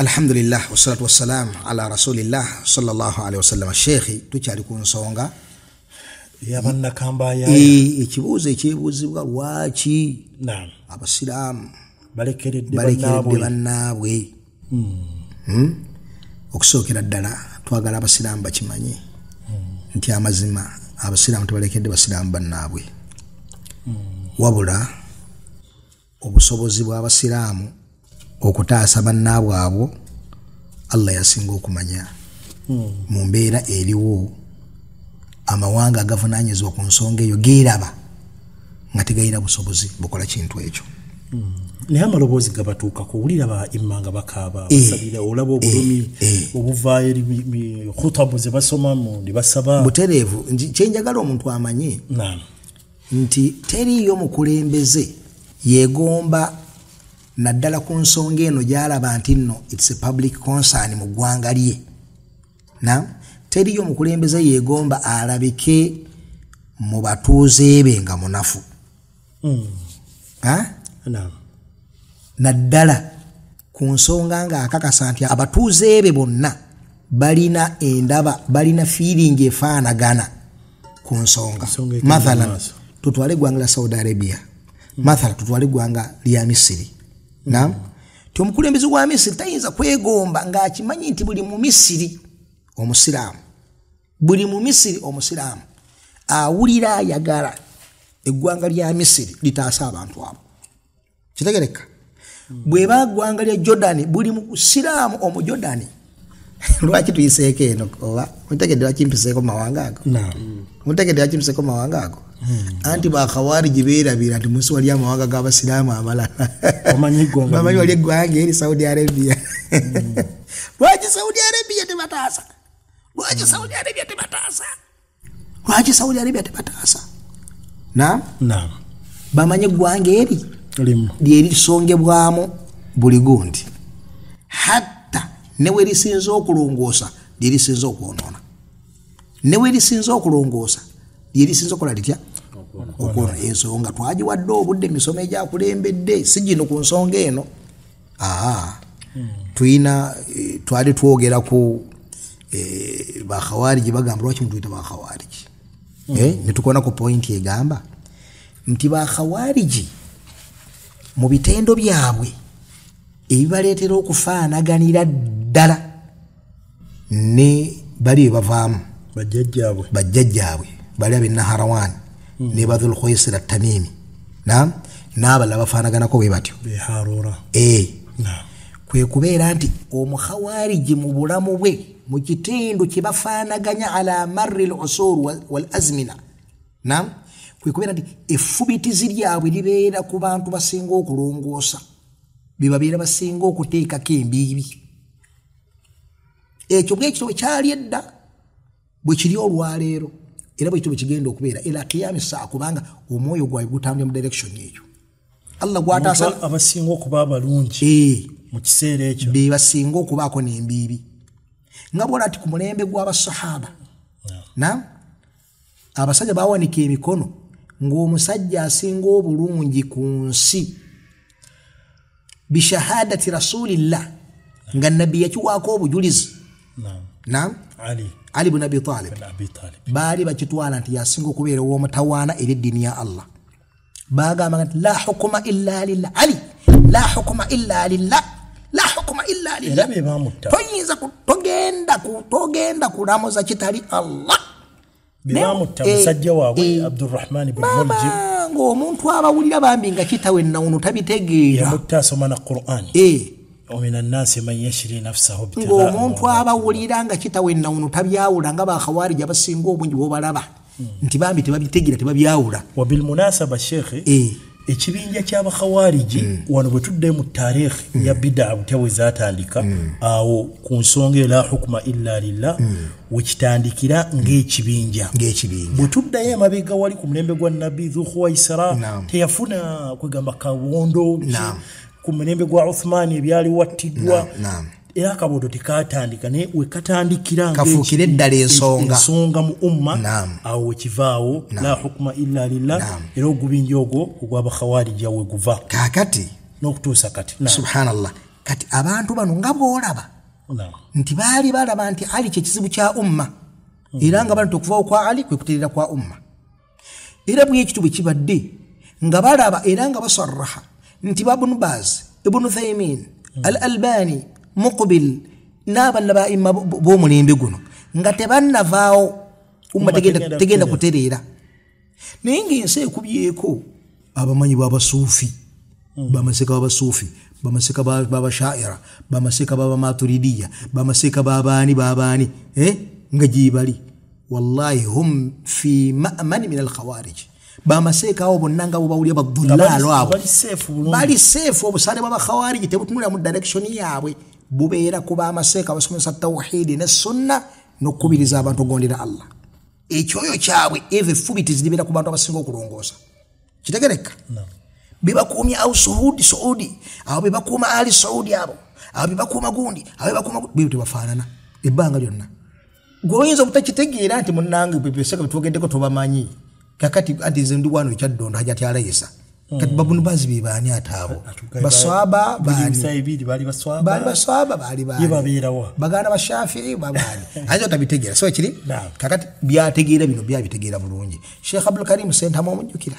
Alhamdulillah wassalatu wassalam ala rasulillah sallallahu alaihi wasallam. Sheikhi tukyali ku nsonga yabanna kamba ya ekibuuzo ekyebuzibwa lwaki abasiraamu balekeredde bannaabwe okusookera ddala twagala abasiraamu bakimanye nti amazima abasiraamu tebalekedde basiraamu bannaabwe wabula obusobozi bw'abasiraamu okutaasa bannaabwe abo Allah yasinga okumanya mu mbeera eriwo amawanga agavunaanyizibwa ku nsonga eyo geeraba nga tegayina busobozi bukola kintu ekyo. Naye amaloboozi gabatuuka kuwulira ba imanga bakaaba basalira olaba obulumi obuvaayo eri khutabu ze basomamu ne basaba butereevu. Kyenjagala omuntu amanye nti teriiyo mukulembeze yeegomba naddala ku nsonga eno gy'alaba nti nno it's a public concern mu ggwanga lye. Teriyo omukulembeze yeegomba alabike mu batuuze be nga munafu. Naddala ku nsonga nga akakasa nti abatuuze be bonna balina endaba, balina feeling efaanagana ku nsonga. Mathalan tutwale eggwanga la Saudi Arabia, mathalan tutwale eggwanga lya Misiri. Ti omukulembeze wa Misiri tayinza kwegomba ng'akimanyi nti buli mu Misiri omusiraamu, buli mu Misiri omusiraamu awulira ayagala eggwanga lya Misiri litaasa abantu abo. Kitegereka? Bw'eba ggwanga lya Jordani buli musiraamu omujordani lwaki tuyiseeko eno oba mutegedde wakimpiseeko mu mawanga ago? Mutegedde wakimpiseeko mu mawanga ago? Anti ba khawariji beerabira nti munsi wali amawanga g'abasiraamu amalala bamanyi wali eggwanga eri Saudi Arabia. Lwaki Saudi Arabia tebataasa? Lwaki Saudi Arabia tebataasa? Lwaki Saudi Arabia tebataasa? Bamanyi eggwanga eri lyerisongebwamu buli gundi, hatta newe lisinza okulongoosa lyerisinza okwonoona, newe lisinza okulongoosa lyerisinza okola litya okwonoona. Ensonga twagiwadde obudde emisomo egyakulembedde si gino ku nsonga eno. Tuyina twali twogera ku bakhawariji bagamba lwaki mutuyita bakhawariji. Netukona ku pointi egamba nti bakhawariji mu bitendo byabwe ebibaleetera okufaanaganira ddala ne bali bavaamu bajjajjaabwe bali ab'e Naharawan ne Badhul Khuwaisir at-Tamimi n'abalala bafaanaganako bwe batyo. Kwe kubeera nti omukhawariji mu bulamu bwe mu kitindu kye bafaanaganya ala marri al-usur wal azmina, kwe kubeera nti effubitizi lyabwe libeera ku bantu basinga okulongoosa, bebabeera basinga okuteekako embiibi. Ekyo bwekityo bwe kyali edda bwe kiri olwaleero era bwekityo bwe kigenda okubeera era kiyami saa, kubanga omwoyo gwawe gutambula mu direction eyo. Allah gwataasa abasinga okuba abalungi mu kiseera ekyo be basinga okubaako n'embiibi. Nga bw'ola ati ku mulembe gw'abasahaba abasajja bawanika emikono ng'omusajja asinga obulungi ku nsi bishahadati rasulillah nga nabbi yakiwaako obujulizi Ali ibn Abi Talib baali bakitwala nti yasinga okubeera ow'omutawaana eri eddiini ya Allah. Bagamba nti la hukuma illa lillah, Ali la hukuma illa lillah, la hukuma illa lillah. Toyinza togenda kulamuza kitali Allah. Bibamutta musajja waabwe Abdurrahman ibn Muljim ng'omuntu abawulira bambi nga kitawe nawuno tabitegeera yamutta asoma na Qur'an omina nnasi man yashri nafsahu ibtigha. Ng'omuntu abawulira nga kitawe nawuno tabyawula nga bakhawariji abasinga obungi bw'obalaba nti bambi tebabitegeera tebabyawula. Wa bil munasaba Sheikh ekibinja ky'abakhawariji wano bwe tudde mu taarikhi ya bid'a butyawe zaatandika awo ku nsonga la hukuma illa lillah wekitandikira ng'ekibinja. Bwe tuddayo emabega wali ku mulembe gwa Nabbi Dhul Khuwaisira teyafuna kwegamba kawondo ku mulembe gwa Uthman ebyali wattiddwa era akabodo tekatandika ne wekatandikira kafuukire eddala ensonga mu umma awo wekivaawo la hukuma illa lillah era ogubinja ogwo ogw'abakhawarija we guva kaakati n'okutuusa kati. Subhanallah. kati abantu bano nga bw'olaba nti baali balaba nti Ali kye kizibu kya umma era nga bantu okuvawo kwa Ali kwe kuteerera kwa umma era bw'ekityo bwe kibadde nga balaba era nga basarraha nti Ibn Baz, Ibn Uthaymin, Al-Albani, Muqbil n'abalala b'imma b'omulembe guno nga tebannavaawo umma tegenda kutereera naye ng'ensi ekubyeko abamanyi b'abasuufi bamaseka b'abasuufi bamaseka b'abashaira bamaseka b'abamaturidiyya bamaseka b'abaani nga gyebali wallahi hum fi ma'mani min al-khawarij bamaseka abo bonna nga bo bawulya baddulaalo abo bali seefu obusale bw'abakhawarij tebutunula mu direction yaabwe bubeera ku bamaseka basomesa tawhidi ne sunna n'okukubiriza abantu okugondera Allah ekyoyo kyabwe eve fubiti zilibeera ku bantu abasinga okulongoosa kitegereka bebakuumya au Saudi abo bebakuuma Ali Saudi abo bebakuuma gundi abo bebakuuma bwe tebafaanana ebbanga lyonna gwoyinza obutakitegeera nti munnange bwebiseka bitwogeddeko tobamanyi kakati anti nze ndi wano ekyaddondo hajati alayisa kati Ibn Baz bebaani ataabo baswaba bali baswaba bali baganda bashafi'i babaani ajo tabitegeera so kiri kakati byategeera bino byabitegeera bulungi Sheikh Abdul Karim Sentamu omujjukira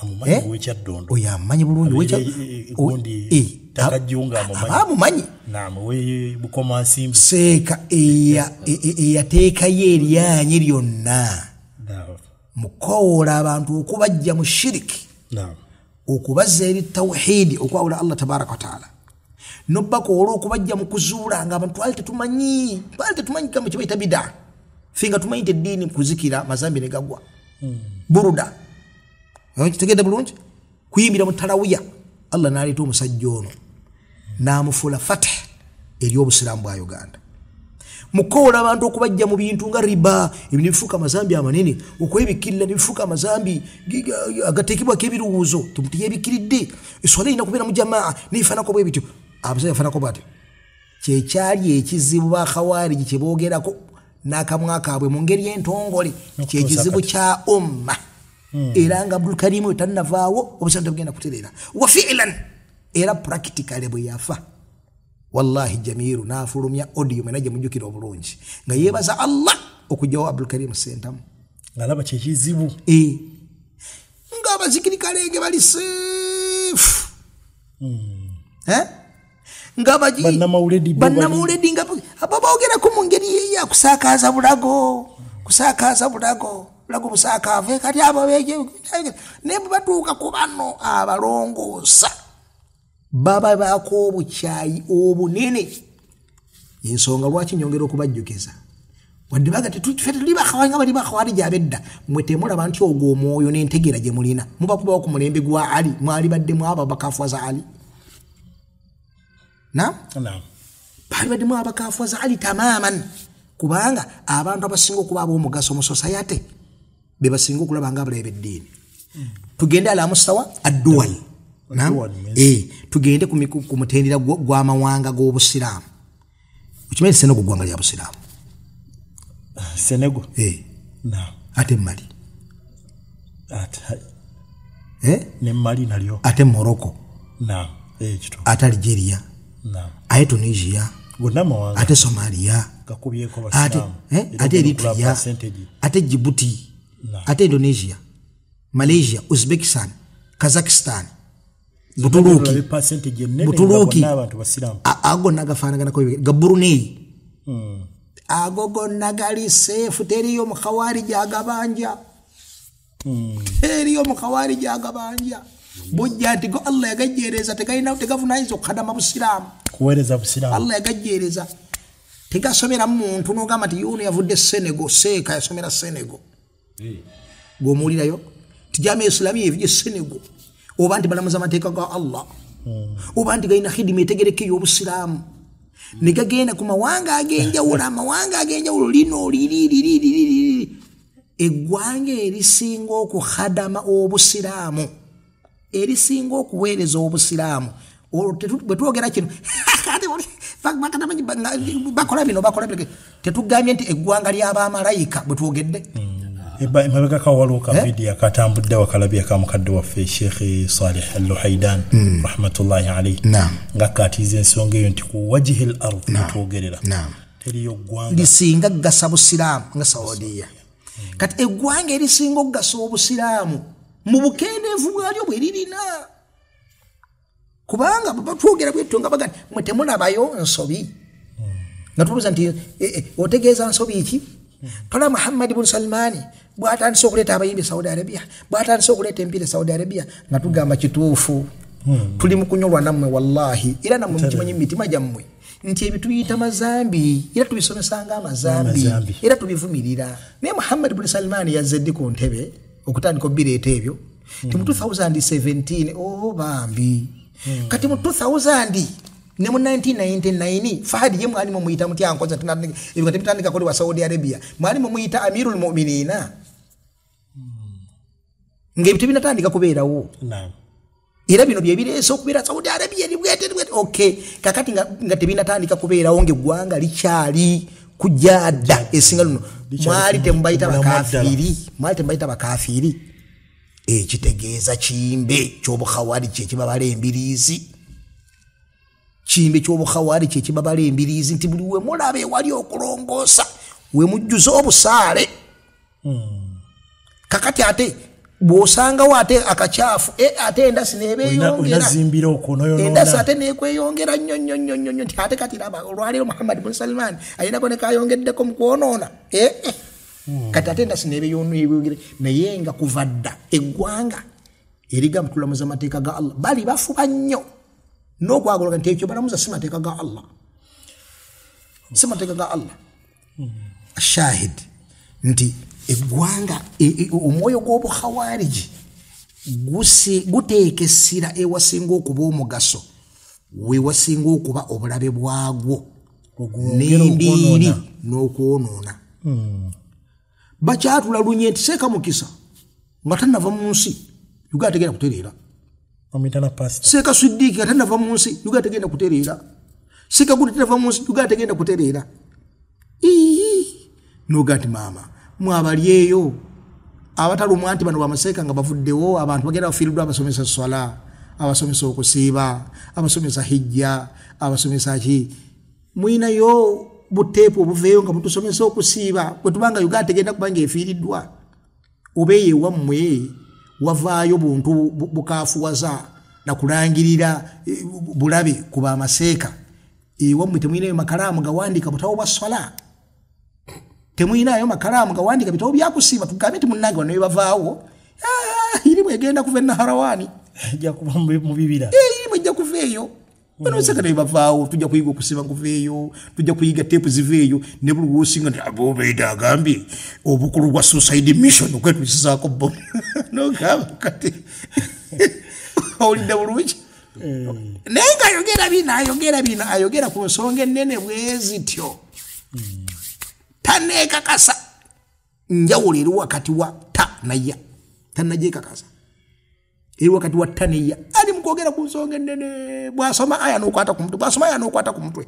amumanyi w'ekyaddondo oyo amumanyi bulungi w'ekyaddondo takajunga amumanyi bukoma nsimbi seeka eyateekayo eryanyi lyonna mukowoola abantu okubajja mu shiriki okubazza eri tawhidi okwawula Allah tabaraka wa taala nobbakoola okubajja mu kuzuula nga abantu twali tetumanyi kama kye bayita bida finga tumanyi eddiini kuzikira mazambi ne gagwa buruda kitegedde bulungi kuyimbira mu tarawiya Allah n'aleeta omusajja ono n'amufuula fatah eri obusiraamu bwa Uganda mukowoola abantu okubajja mu bintu nga riba ebintu bifuuka amazambi amanene okwebikirira nebifuuka amazambi agateekebwako ebiruwuzo tumuti yebikiridde eswala erina kubeera mu jamaa nebifaanako bwe bityo abasajja bafaanako bwatyo kyekyali ekizibu bakhawariji kye boogerako n'akamwa kaabwe mu ngeri entongole kyekizibu kya umma era nga Abdul Karim wetannavaawo obusanta bugenda kutereera wa fi'lan era practically bwe yafa wallahi Jamiru n'afulumya audio menaje mujjukira obulungi nga yeebaza Allah okujjawo Abdul Karim Sentamu ngalaba kyekizibu nga abazikiri kalenge bali safe nga baji bannamawuledi nga ababogerako mu ngeri ya kusakaza bulago bulago busakaave kati abo beje ne batuuka ku bano abalongoosa baba baako obukyayi obunene ensonga lwaki nyongera okubajjukiza wadde baga tetuli bakhawanga bali bakhawariji abedda mwetemulaba nti ogwo omwoyo n'entegeera gye mulina mubakubawo ku mulembe gwa Ali mwali baddemu abo bakafuaza Ali bali baddemu abakafuaza Ali tamaman kubanga abantu abasinga okuba ab'omugaso mu society be basinga okulaba nga abalabe b'eddiini tugende ala mustawa adduwal tugende ku mutendera gw'amawanga g'obusiraamu okimanyi Senegal ggwanga lya busiraamu Senegal ate Mali ne Mali nalyo ate Morocco ate Algeria ate Tunisia ate Somalia ate Eritrea ate Djibouti ate Indonesia Malaysia Uzbekistan Kazakhstan Buturuki ago nagafaanaganako ga Brunei ago gonna gali seefu teriyo mukhawariji agabanja bujja nti go Allah yagajjereza tegavunanyizibwa okukhadama busiraamu kuweereza busiraamu Allah yagajjereza tegasomera muntu n'ogamba nti yuno yavudde Senegal seeka yasomera Senegal gwomuwulirayo tijama islamiya evije Senegal oba nti balamuza amateeka ga Allah oba nti galina khidima etegereke y'obusiraamu ne gagenda ku mawanga ag'enjawulo lino liri eggwanga erisinga okukhadama obusiraamu erisinga okuweereza obusiraamu bwe twogera kino bakola bino tetugambye nti eggwanga ly'abamalayika bwe twogedde emabega kawaliwo ka video akatambudde wakalabye akamukadde waffe Sheikh Salih Al-Luhaidan rahmatullahi alayhi nga katize ensonga eyo nti ku wajihil ardh twogerera teriyo ggwanga lisinga gasa busiraamu nga Saudiya kati eggwanga erisinga okugasa obusiraamu mu bukendeevu bwalyo bwe lirina kubanga batwogera bwetyo nga bagani mwe temulabayo nsobi nga tubuuza nti otegeeza nsobi ki tola Muhammad ibn Salmani bw'atandise okuleeta abayimbi Saudi Arabia bw'atandise okuleeta empire Saudi Arabia nga tugamba kituufu tuli mu kunyolwa nammwe wallahi era nammwe mukimanyi mu mitima gyammwe nti ebyo tuyita mazambi era tubisomesanga amazambi era tubivumirira naye Muhammad ibn Salmani yazze ddi ku ntebe okutandika obireeta ebyo ti mu 2017 bambi kati mu 2000 ne mu 1999 Fahad ye mwalimu muyita muti ankoza tunatandika kuli wa Saudi Arabia mwalimu muyita Amirul Mu'minina ngebyo binatandika kubeerawo era bino bye bireese okubeera Saudi Arabia libwete okay kakati nga tebinatandika kubeerawo ngeggwanga likyali kujada esinga luno mwali tembayita bakafiri ekitegeeza kimbe ky'obukhawari kyekibabala embiriizi kimbe ky'obukhawari kyekibabala embiriizi nti buli we mulabe wali okulongoosa we mujjuza obusaale kakati ate bw'osangawo ate akacaafu ate endasi neebeeyongera endasi ate neekweyongera nnyo nti ate kati raba olwaleero Muhammad ibn Salman ayinako ne kayongeddeko mu kwonoona kati ate endasi neebeeyongera naye nga kuva dda eggwanga erigamba tulamuza amateeka ga Allah bali bafuba nnyo n'okwagologa nti ekyo balamuza si mateeka ga Allah si mateeka ga Allah ashahid nti eggwanga omwoyo gw'obuhawariji guteekesira ewasinga okuba omugaso wewasinga okuba obulabe bwagwo n'embiiri n'okwonoona bakyatula lunye nti seeka mukisa nga tannava mu nsi yuga ategenda kutereera seeka Siddiiki nga tannava mu nsi yuga ategenda kutereera seeka gundi tannava mu nsi yuga ategenda kutereera noga nti maama mwabali eyo abatalumwa nti bano bamaseeka nga bavuddewo abantu bagenda bafiiriddwa abasomesa swala abasomesa okusiiba abasomesa hijja abasomesa ki mwinayo buteepu obuveeyo nga butusomesa okusiiba bwe tubanga Uganda tegenda kubanga efiiriddwa obeeye wammwe wavaayo buntu bukaafuwaza nakulangirira bulabe ku bamaseeka ewammwe temwinayo makalaamu gawandiika butawo bwa swala temwinayo makalaamu gawandiika bitawo byakusiiba tugambe nti munnange bano bavaawo irimu egenda kuva enaharawani ejja kuba mu bibira irimu ejja kuveeyo bano sekana bavaawo tujja kuyiga okusiba nkuveeyo tujja kuyiga teepu ziveeyo ne buli lwosinga nti abobeeda agambye obukulu bwa suicide mission okwetusizaako bo nogamba kati owulidde bulungi naye nga ayogera bino ayogera ku nsonga ennene bwezityo taneekakasa njawulo eri wakati wa ta naya tannagyekakasa eri wakati wa ta neya ali mukwogera ku nsonga ennene bwasoma aya n'okwata ku mutwe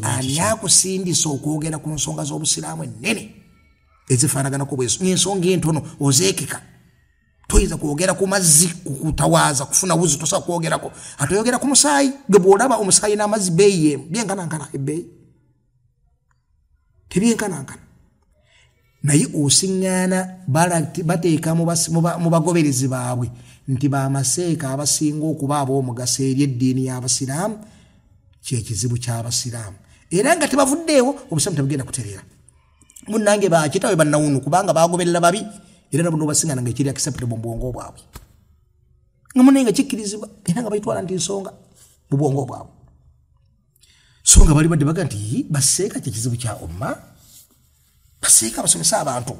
ani akusindisa okwogera ku nsonga z'obusiraamu ennene ezifaanaganako bweso ensonga entono ozeekeka toyinza kwogera ku mazzi kukutawaaza kufuna wuzi tosobola kwogerako ate oyogera ku musaayi gwe bw'olaba omusaayi n'amazzi bbeeyi emu byenkanankana ebbeeyi tebyenkanankana naye osiŋŋaana bateeka mu bagoberezi baabwe nti bamaseeka abasinga okuba ab'omugaso eri eddiini y'abasiraamu kyekizibu ky'abasiraamu era nga tebavuddeewo obusiraamu tebugenda kutereera munnange bakitawe bannawunu kubanga bagoberera babi era nabo nobasinga nga ekiri acceptable mu bwongo bwabwe nga munenga kikkirizibwa era nga bayitwala nti nsonga mu bwongo bwabwe so nga bali badde baga nti baseeka kyekizibu kya umma baseeka basomesa abantu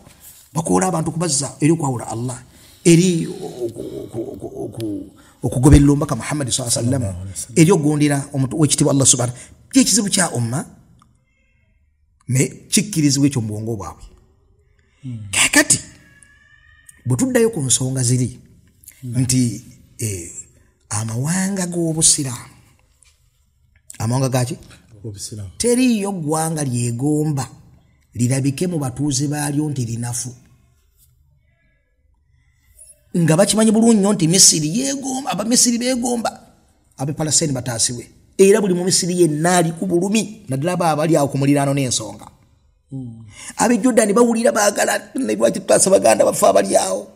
bakoola abantu kubazza eri okwawula Allah eri okugoberera omubaka Muhammad sallallahu alaihi wasallam eri okugondera wekitibwa Allah subhanahu kyekizibu kya umma ne kikkirizibwa ekyo mu bwongo bwabwe kakati bwe tuddayo ku nsonga ziri nti amawanga g'obusiraamu amawanga gaki teriyo ggwanga lyegomba lirabike mu batuuze baalyo nti linafu nga bakimanyi bulungi nti Misiri yegomba aba Misiri begomba abe Palestine batasiwe era buli mu Misiri yenna ali ku bulumi naddala abali awo ku muliraano n'ensonga abe Jordan bawulira baagala ne lwaki tutasa baganda bafa abali awo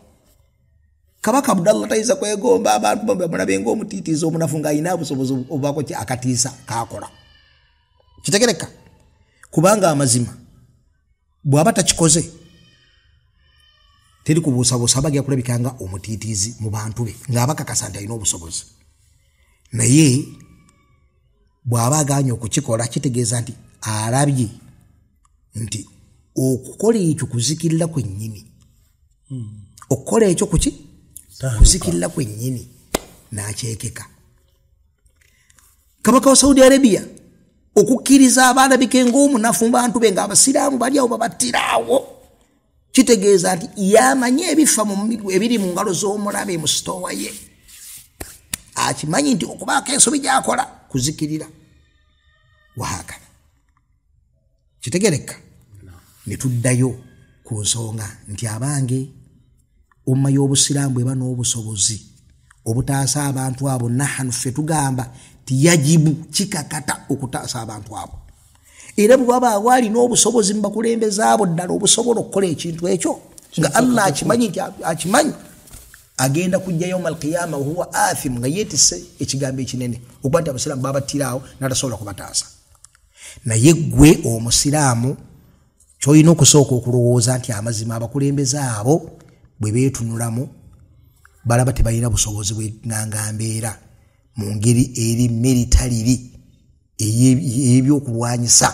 Kabaka Abdallah taiza kwegomba abantu bamwe bengo omutitizo omunafu nga ayina obusobozi obako ki akatiisa kakola kitegereka kubanga amazima bwaba takikoze teri kubuusabuusa bagya kulabikanga omutitizi mu bantu be ng'abakakasa nti alina obusobozi naye bw'aba aganya okukikola kitegeeza nti alabye nti okukola ekyo kuzikirira kwennyini okukola ekyo kuki kuzikirira kwennyini n'akyekeka kabaka wa Saudi Arabia okukkiriza abaana bikenga omunafu mu bantu be ng'abasiraamu bali awo babattiraawo kitegeeza nti yamanyi ebifa ebiri mu ngalo z'omulabe mu sitowa ye akimanyi nti okubaako ensobi gy'akola kuzikirira wahakana kitegereka ne tuddayo ku nsonga nti abange umma y'obusiraamu eba n'obusobozi obutaasa abantu abo nahanu ffe tugamba ti yajibu kikakata okutaasa abantu abo era bwaba awali n'obusobozi mu bakulembeze abo ddala obusobola okukola ekintu ekyo nga Allah akimanyi agenda kujja yawmal qiyama huwa athim nga yeetisse ekigambo ekinene okuba nti abasiraamu babattiraawo n'atasobola kubataasa naye ggwe omusiraamu ky'olina okusooka okulowooza nti amazima abakulembeze abo bwe beetunulamu balaba tebalina busobozi bw'eŋŋangambeera mu ngeri eri militariri ey'ebyokulwanyisa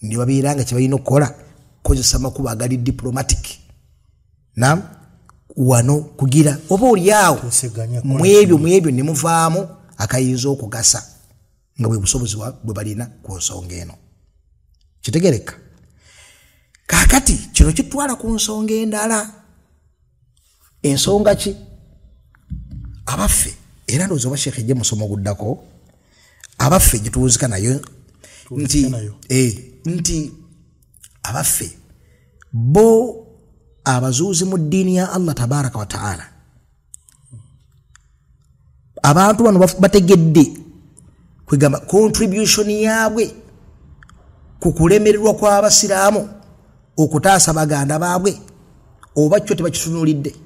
ne babeera nga kye balina okukola kukozesa makubo agali diplomatic wano kugira oba oliawo mu ebyo ne muvaamu akayinza okugasa nga bwe busobozi bwe balina ku nsonga eno kitegereka kaakati kino kitwala ku nsonga endala ensonga ki abaffe era ndowooza oba sheekh ejje musomo guddako abaffe gituwuzika nayo nti abaffe bo abazuuzi mu ddiini ya Allah tabaraka wa taala abantu bano bategedde kwegamba contribution yaabwe ku kulemererwa kw'abasiraamu okutaasa baganda baabwe oba kyo tebakitunuulidde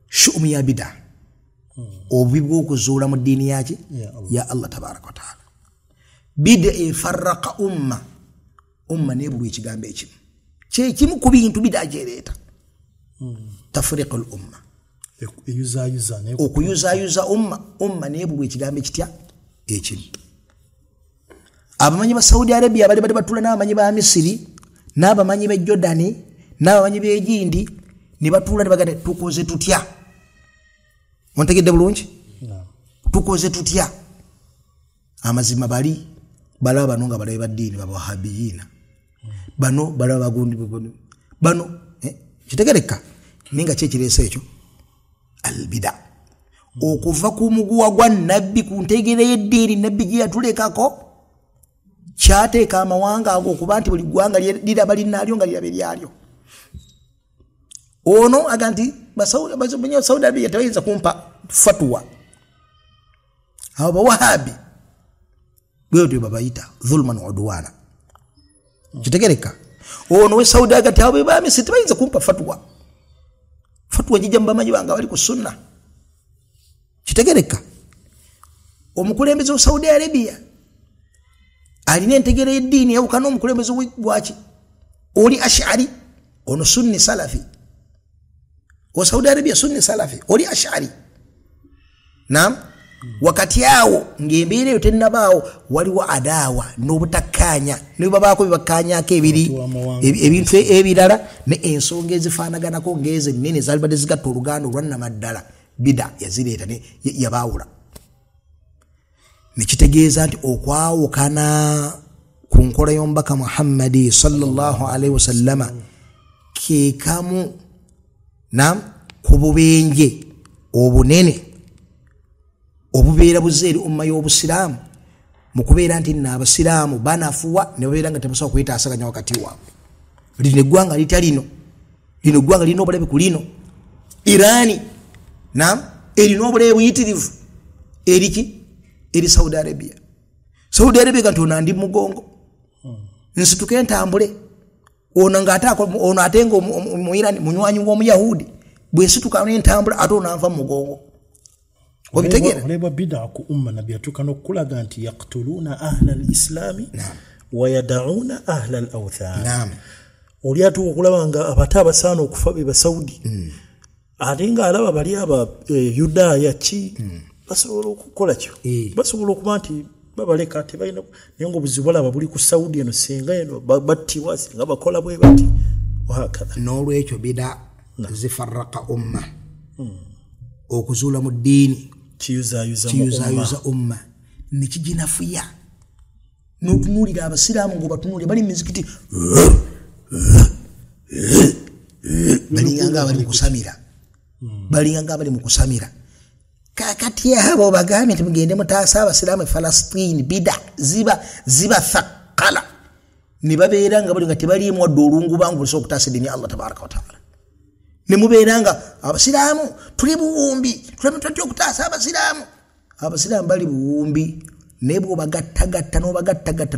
shu'umu ya bida obubi bw'okuzuula mu ddiini yaki ya Allah tabaraka wa taala bida efarraqa umma nebulwa ekigambo ekimu kyekimu ku bintu bida gyereeta tafriqul umma okuyuzaayuza umma nebulwa ekigambo ekitya ekimu abamanyi ba Saudi Arabia bali batula n'abamanyi ba Misiri n'abamanyi b'e Jordani n'abamanyi b'Egindi ne batuula ne bagamba tukoze tutya ontegedde bulungi tukoze tutya amazima bali balaba bano nga balabe baddiini babawahabiyiina bano balaba bagundi bano kitegereka ninga kyekireesa ekyo albida okuva ku muguwa gwa nabbi ku ntegere y'eddiini nabbi gye yatulekako kyateeka amawanga ago okuba nti buli ggwanga liraba linnaalyo nga liraba eryalyo ono aga nti Saudi Arabia tebayinza kumpa fatwa abo bawahabi bwe babayita dhulman udwana kitegereka ono we Saudi agati abo bamisi tebayinza kumpa fatwa jijja mbamanyi banga bali ku sunna kitegereka omukulembeze wa Saudi Arabia alina entegera y'eddiini yawukana omukulembeze gwaki oli ash'ari ono sunni salafi wa Saudi Arabia sunni salafi oli ash'ari naam wakati awo ng'embeera eyo tennabaawo waliwo adaawa n'obutakkaanya ne babaako bibakkaanyaako ebintu ebirala ne ensonga ezifaanaganako ng'ezo ennene zaalibadde zigatta oluganda olwannamaddala bida yazireeta ne yabaawula ne kitegeeza nti okwawukana ku nkola y'omubaka Muhammadi sallallahu alaihi wasallama ke kamu ku bubenje obunene obubeera buzeeri umma y'obusiraamu mu kubeera nti nno abasiraamu banafuwa ne babeera nga tebasobola kwetaasaganya wakati waabwe lino eggwanga litalino lino eggwanga lirina obulabe ku lino Irani naam erina obulabe buyitirivu eriki eri Saudi Arabia. Saudi Arabia kantona ndi mugongo nsituke ntambule ono ngata ono atengo mu Iran munywanyi wo muyahudi bwe situka ntambula atona ava mugongo obitegera oleba bid'a ku umma nabiyatuka no kulaga nti yaqtuluna ahla al-islam wa yad'una ahla al-awthan. Naam. Oliatu okulabanga abataba sana okufa be Saudi. Alinga alaba bali aba Yudaya chi basobola okukola kyo. Basobola okuba nti babaleka tebalina nengo buzibola babuli ku Saudi eno senga eno batti wasi nga bakola bwe batti wahakadha. N'olwekyo bid'a zifarraqa umma okuzula mu ddiini kiyuza umma nikiginafuya n'otunulira abasiraamu ngo batunulire bali mizikiti balinganga bali mu kusamira kakati abo bagambye nti mugende mutaasa abasiraamu Palestine bid'a ziba thaqala ne babeera nga bali nga tebaliimu wadde olungu bangu bulisobola okutaasa eddiini ya Allah tabaraka wa taala ne mubeera nga abasiraamu tuli buwumbi tulemutadde okutaasa abasiraamu bali buwumbi naye bw'obagattagatta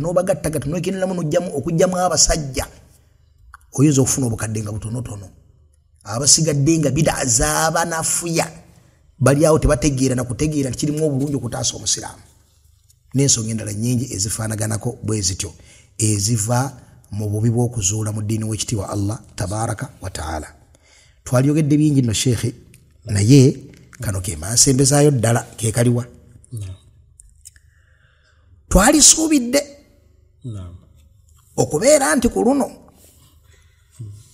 n'okeneramu okugyamu abasajja oyinza okufuna obukadde nga butonotono abasigadde nga bid'a zaabanafuya bali awo tebategeera na kutegeera nti kirimu obulungi okutaasa omusiraamu n'ensonga endala nnyingi ezifaanaganako bwe zityo eziva mu bubi bw'okuzuula mu ddiini w'ekitiibwa Allah tabaraka wa taala. Twalyogedde bingi no sheekhe naye kano ke mansembezaayo ddala ke kaliwa twalisuubidde okubeera nti ku luno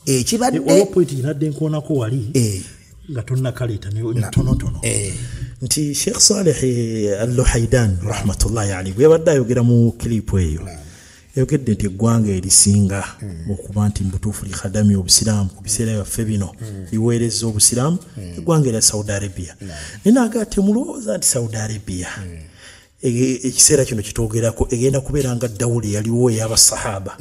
ekibadde olwopointi ginadde nkoonako wali nga tonna kaleeta tonotono nti Sheikh Saleh Al-Luhaidan rahmatullahi alayhi yabadde ayogera mu kilipu eyo yogedde nti eggwanga erisinga okuba nti mbutuufu likhadami obusiraamu ku biseera byaffe bino liweereza obusiraamu eggwanga erya Saudi Arabia naye naga temulowooza nti Saudi Arabia ekiseera kino kitwogerako egenda kubeera nga Dawuli yaliwo ey'abasahaba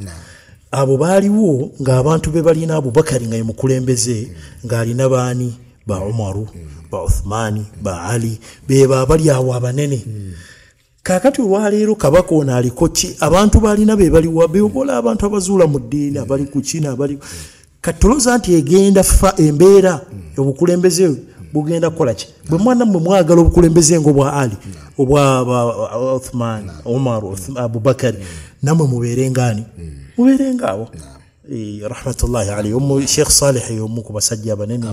abo baaliwo ng'abantu be balina Abubakari nga ye mukulembeze ng'alina baani ba Umaru ba Uthmani ba Ali beba abali awo abanene kakati olwaleero kabaka ono aliko ki abantu balina be baliwa beobola abantu abazuula mu ddiini abali ku kina abali katoloza nti egenda fa embeera obukulembeze bugenda kukola ki bwe mwana mmwe mwagala obukulembeze ngo bwa Ali obwa Uthman Umar Abubakari namwe mubeere ngani mubeere ngaawo rahmatullahi alayhi Sheikh Saleh yomu ku basajja abanene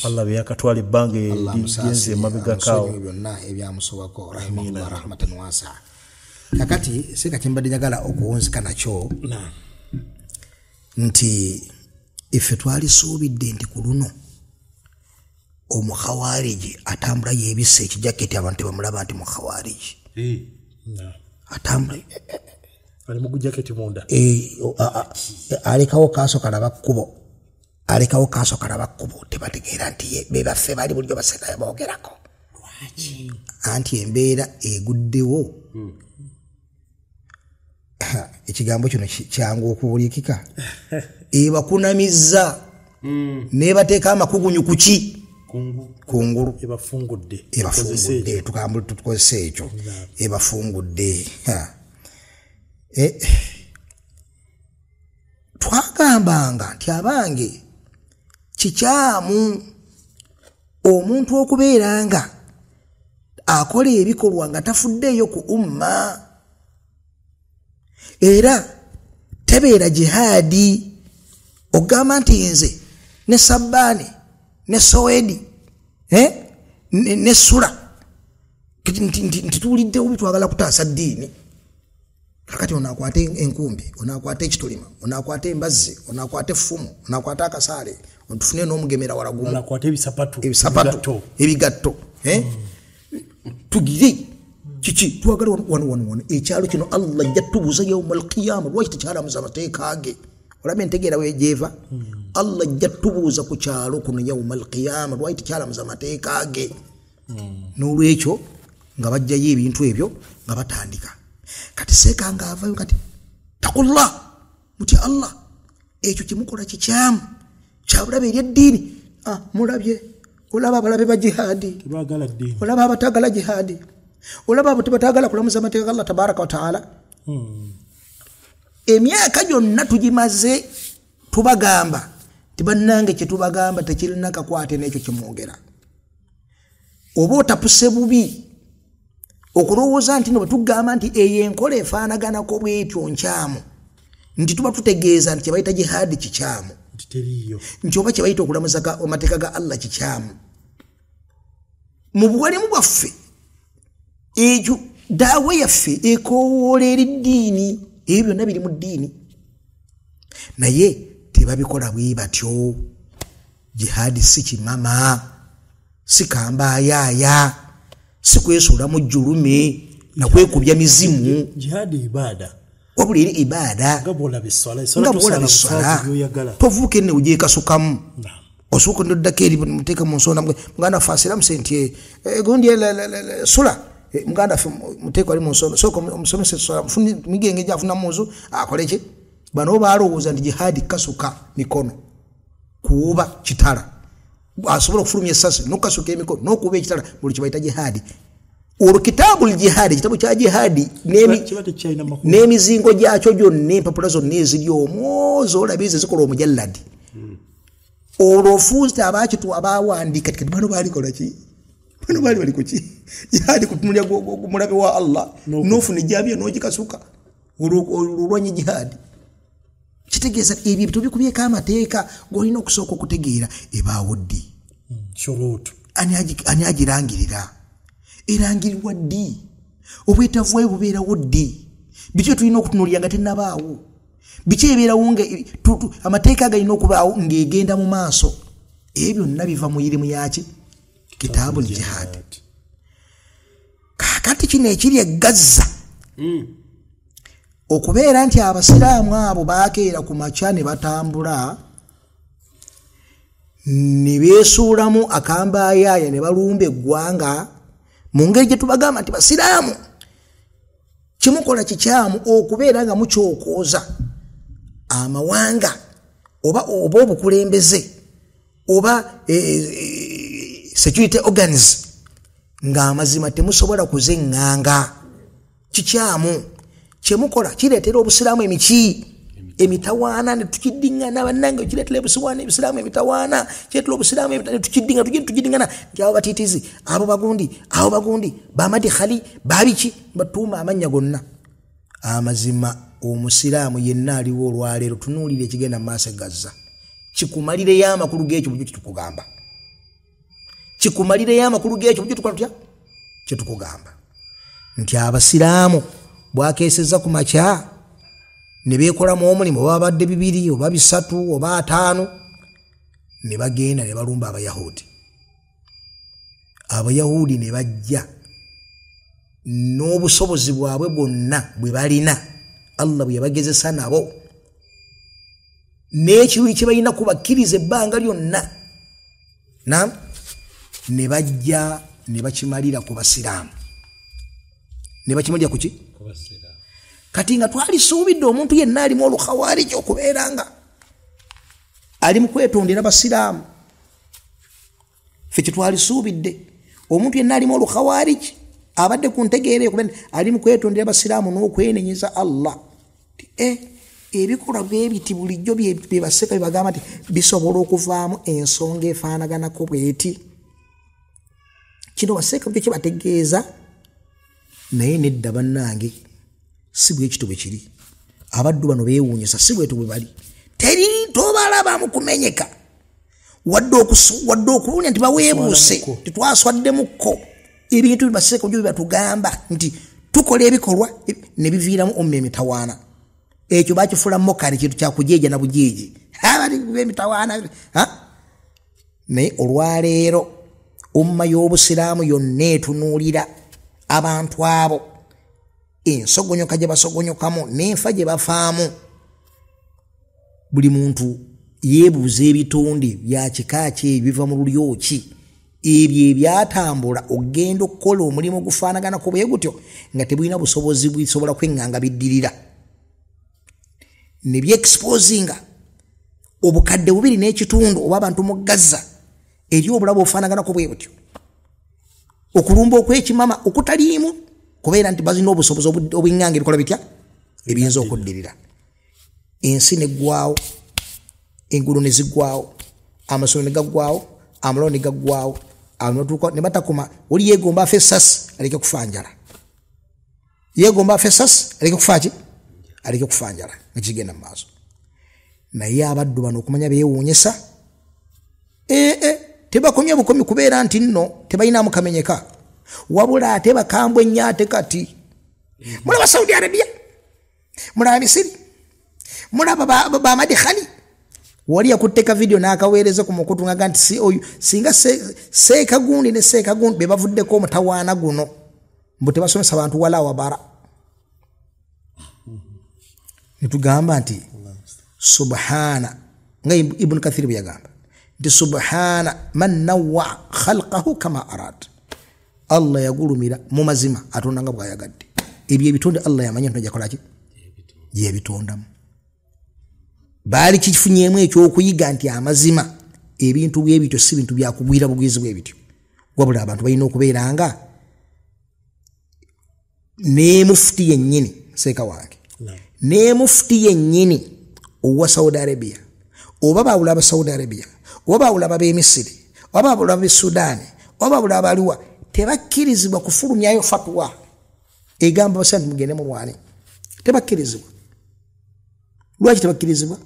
Allah byakatwala ebbanga ligenze mabega kawo byonna ebyamusobako rahimahullah rahmatan wasa. Kakati sekati mbadde njagala okuwunzika nakyo nti ife twalisuubidde nti ku luno omukhawariji atambula yebisa ekijaketi abantu bamulaba nti mukhawariji atambula ali mu jaketi munda alekawo kaaso kalaba kkubo tebategeera nti be baffe bali bulijjo baseka boogerako anti embeera eguddewo ekigambo kino kyangu okubulikika ebakunamizza nebateeka amakugunyu kuki kungulu ebafungudde tukozesa ekyo ebafungudde twagambanga nti abange kikyamu omuntu okubeera nga akola ebikolwa nga tafuddeeyo ku umma era tebeera jihaadi ogamba nti nze ne Sabbaani ne Sowedi ne Sura ntituwulidde obi twagala kutaasa ddiini kakati onakwata enkumbi onakwata ekitulima onakwata embazzi onakwata effumu onakwata akasaale otufune n'omugemera walagumu onakwata ebisapatu ebigatto tugire kiki twagala wano ekyalo kino Allah jatubuza yawmal qiyamah lwaki tekyalamuza amateeka ge olaba entegeera wejeeva Allah jatubuza ku kyalo kuno yawmal qiyamah lwaki tekyalamuza amateeka ge n'olwekyo nga bajjayo ebintu ebyo nga batandika kati sekanga avayo kati takullah muti Allah ekyo kimukola kikyamu kyabulabe eri eddiini mulabye olaba abalabe ba jihadi tebagala dini olaba abatagala jihadi olaba abo tebatagala kulamuza amateeka ga Allah tabaraka wa taala emyaka gyonna tugimaze tubagamba tibannange kye tubagamba tekirina kakwate n'ekyo kimwogera oba otapuse bubi okulowooza nti no bwe tugamba nti eyo enkola efaanaganako bwetyo nkyamu nti tuba tutegeeza nti kye bayita jihadi kikyamu nti oba kye bayita okulamuza amateeka ga Allah kikyamu mu buwalimu bwaffe ekyo daawa yaffe ekoowoola eri ddiini ebyo byonna biri mu ddiini naye tebabikola bwe batyo jihadi si kimama si kambayaaya si kwesuula mu jjulume na kwekubya mizimu jihadi ibada wabula eri ibada nga bw'olaba esswala tovuuka enne ogyekasukamu osooka ndoddako eri muteeka mu nsonda muganda ffe asiramu senti gundi sula muganda ffe muteeka ali mu nsonda sooka omusomesa esswala migenge gyafuna muzu akoleki bano balowooza nti jihadi kasuka mikono kuuba kitala asobola okufulumya essasi nokukasuka emikono n'okuuba ekitala buli kibayita jihadi olwo kitaabu jihadi ekitabu kya jihadi n'emizingo gyakyo gyonna empapula zonna eziri omwo zoolaba ezo zikola omujalladi olwo ofuuzi abaakitwa abawandiika tikati bano baalikola ki bano baali bali kuki jihadi kutunulya mulabe wa Allah n'ofuna ejjambiya n'ogikasuka olwanye jihadi kitegeeza ebyo tubikubyeko amateeka g'olina okusooka okutegeera ebaawo ddi ani agirangirira erangirirwa ddi obwetaavu bwayo bubeerawo ddi biki tulina okutunuulira nga tennabaawo biki ebeerawo nga amateeka galina okubaawo ng'egenda mu maaso ebyo byonna biva mu irimu yaki kitaabu jihad kaakati kino ekiri e Gaza okubeera nti abasiraamu abo baakeera ku makya ne batambula ne beesuulamu akambayaaya ne balumba eggwanga mu ngeri gye tubagamba nti basiraamu kimukola kikyamu okubeera nga mukyokooza amawanga oba obukulembeze oba security organs ng'amazima temusobola kuzeŋŋanga kikyamu kyemukola kireetera obusiraamu emiki emitawaana ne tukiddiŋŋana bannange kireetera ebusiraamu emitawaana kireetera obusiraamu tukiddiŋŋana tugiddingana nti abo batiitizi abo bagundi bamadi khali babiki batuuma amannya gonna amazima omusiraamu yenna aliwo olwaleero tunuulira ekigenda mu maaso e Gaza kikumalireyo amakulu g'ekyo bujjo kyetukugamba kikumalireyo amakulu g'ekyo bujjo tukola kyetukugamba nti abasiraamu bwakeesezza ku makya ne beekolamu omulimu oba babadde 2 oba 3 oba 5 ne bagenda ne balumba abayahudi ne bajja n'obusobozi bwabwe bwonna bwe balina Allah bwe yabagezesa nabo n'ekiruyi kye balina kubakkiriza ebbanga lyonna ne bajja ne bakimalira ku basiraamu ne bakimalira ku ki kati nga twalisuubidde omuntu yenna alimu olukhawariji okubeera nga ali mu kwetondera basiraamu ffe kye twalisuubidde omuntu yenna alimu olukhawariji abadde ku ntegeera okubeera ali mu kwetondera basiraamu n'okwenenyeza Allah ebikolwa bwebiti bulijjo bye baseka bye bagamba nti bisobola okuvaamu ensonga efaanaganako bweti kino baseka byo kye bategeeza naye nedda bannange si bwekito bwe kiri abaddu bano beewuunyisa si bwetu bwe bali teri tobalaba mu kumenyeka wadde okuwunya nti baweebuuse tetwaswaddemukko ebintu bibaseka byo bibatugamba nti tukola ebikolwa ne biviiramu omma emitawaana ekyo bakifuula mokali kintu kyakujeeja na bujeeji abali b'emitawaana naye olwaleero umma y'obusiraamu yonna etunuulira abantu abo ensogonyoka gye basogonyokamu n'enfa gye bafaamu buli muntu yeebuuza ebitonde bya kika ki biva mu lulyoki ebyo ebyatambula ogenda okukola omulimu gufaanaganako bwe gutyo nga tebulina busobozi busobola kweŋŋanga biddirira ne byexposinga obukadde 2.5 oba abantu mu Gaza eri obulabe ofaanaganako bwe butyo okulumba okw'ekimama okutaliimu kubeera nti bazina obusobozi obw'eŋŋanga ebikola bitya ebiyinza okuddirira ensi neggwaawo enguudo ne ziggwaawo amasomero ne gaggwaawo amalalo ne gaggwaawo abantu ne batakoma oli yeegomba afa essasi aleke kufa njala yeegomba afa essasi aleke kufa ki aleke kufa njala nga kigenda mu maaso naye abaddu bano okumanya beewuunyesa tebakomye bukomi kubeera nti nno tebalinamu kamenyeka wabula ate bakambwe ennyo ate kati mulaba Saudi Arabia mulaba Misiri mulaba ba Madikhani wali yakuteka video n'akaweereza ku mukutu ngaga nti si oyu singa Seekagundi ne Seekagundi be bavuddeko omutawaana guno mbu tebasomesa abantu wala wabara nitugamba nti subhana nga Ibn Kathir bwe yagamba nti subhana man nawwa khalqahu kama arad Allah yagulumira mu mazima atonda nga bwayagadde ebyo ebitonde Allah yamanya nti yakola ki ye bitondamu bali kifunyeemu ekyokuyiga nti amazima ebintu bwebityo si bintu byakugwira bugwizi bwebityo wabula abantu balina okubeera nga ne mufti yennyini seeka wange ne mufti yennyini owa Saudi Arabia oba bawula aba Saudi Arabia oba bawula aba Misiri oba bawula aba Sudan oba bawula abaliwa tebakkirizibwa kufulumyayo fatwa egamba basanti mugende mu lwane tebakkirizibwa lwaki tebakkirizibwa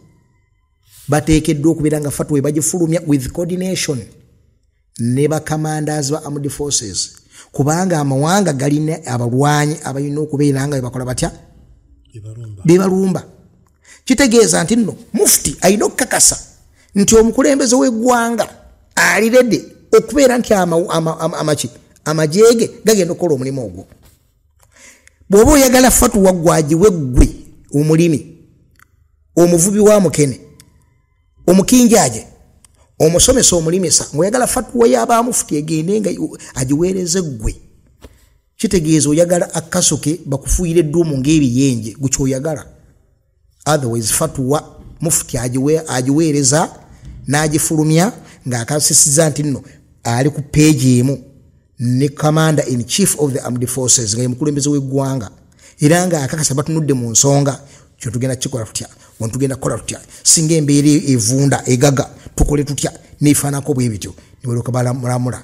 bateekeddwa okubeera nga fatwa bagifulumya with coordination ne bacommanders ba armed forces kubanga amawanga galina abalwanyi abalina okubeera nga bakola batya bebalumba kitegeeza nti nno mufti alina okukakasa nti omukulembeze w'eggwanga alirede okubeera nti amajeege gagenda okukola omulimu ogwo bw'oba oyagala fatwa gwagiwe ggwe omulimi omuvubi wa mukene omukinjaje omusomesa omulimisa ng'oyagala fatwa y'abamufti egende nga agiweereze ggwe kitegeeza oyagala akasuke bakufuuyire edduumu ng'ebiyenje gukyoyagala otherwise fatwa mufti agiweereza n'agifulumya ng'akasisiza nti nno ali ku peegi emu ne commander in chief of the armed forces nga ye mukulembeze w'eggwanga era ng'akakasa batunudde mu nsonga kyo tugenda kikola tutya wano tugenda kukola tutya singa embeera evunda egaga tukole tutya neefaanako bwe bityo ne balyoka balamula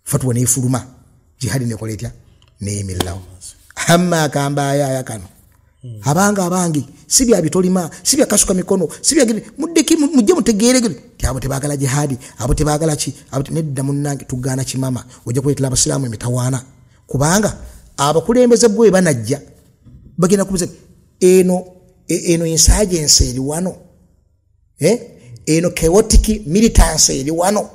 fatwa neefuluma jihadi nekola etya neeyimirirawo hamma akamba ayaaya kano abanga abangi si bya bitolima si bya kasuka mikono si bya muddeki mujje mutegeere ti abo tebaagala jihadi abo tebaagala ki abo nedda munnange tugaana kimama ojja kuleetera abasiraamu emitawaana kubanga abakulembeze bwe banajja bagenda kubuza eno insurgency eri wano eno chaotic militance eri wano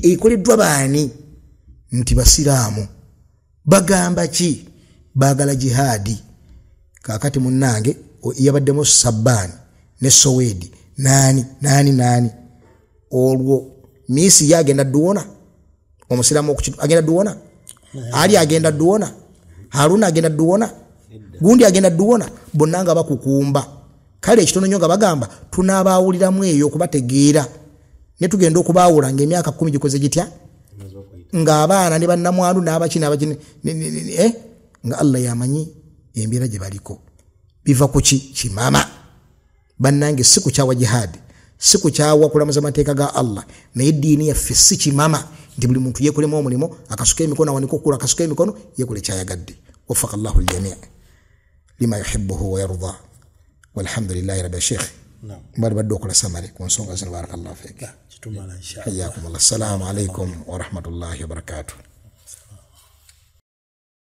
ekoleddwa baani nti basiraamu bagamba ki baagala jihadi kakati munnange yabaddemu Sabbani ne Sowedi nani olwo misi yagenda duona omusiramu agenda duona ali agenda duona Haruna agenda duona gundi agenda duona bonnanga bakukumba kale ekitono nnyo nga bagamba tunabaawuliramu eyo okubategeera ne tugenda okubaawula ng'emyaka 10 gikoze gitya ng'abaana ne bannamwandu n'abakina nga Allah yamanyi embeera gye baliko biva ku kimama bannange si kukyawa jihadi si kukyawa kulamuza amateeka ga Allah naye eddiini yaffe si kimama nti buli muntu yeekolemu omulimu akasuka emikono awanike okukula akasuka emikono yeekole kyayagadde wafaka Allahu aljamii lima yuhibbuhu wa yarda walhamdulillahi rabbil sheikh mbali badde okola samari ku nsonga zino barakallahu fik kitumala inshallah hayyakum Allah assalamu alaikum wa rahmatullahi wa barakatuh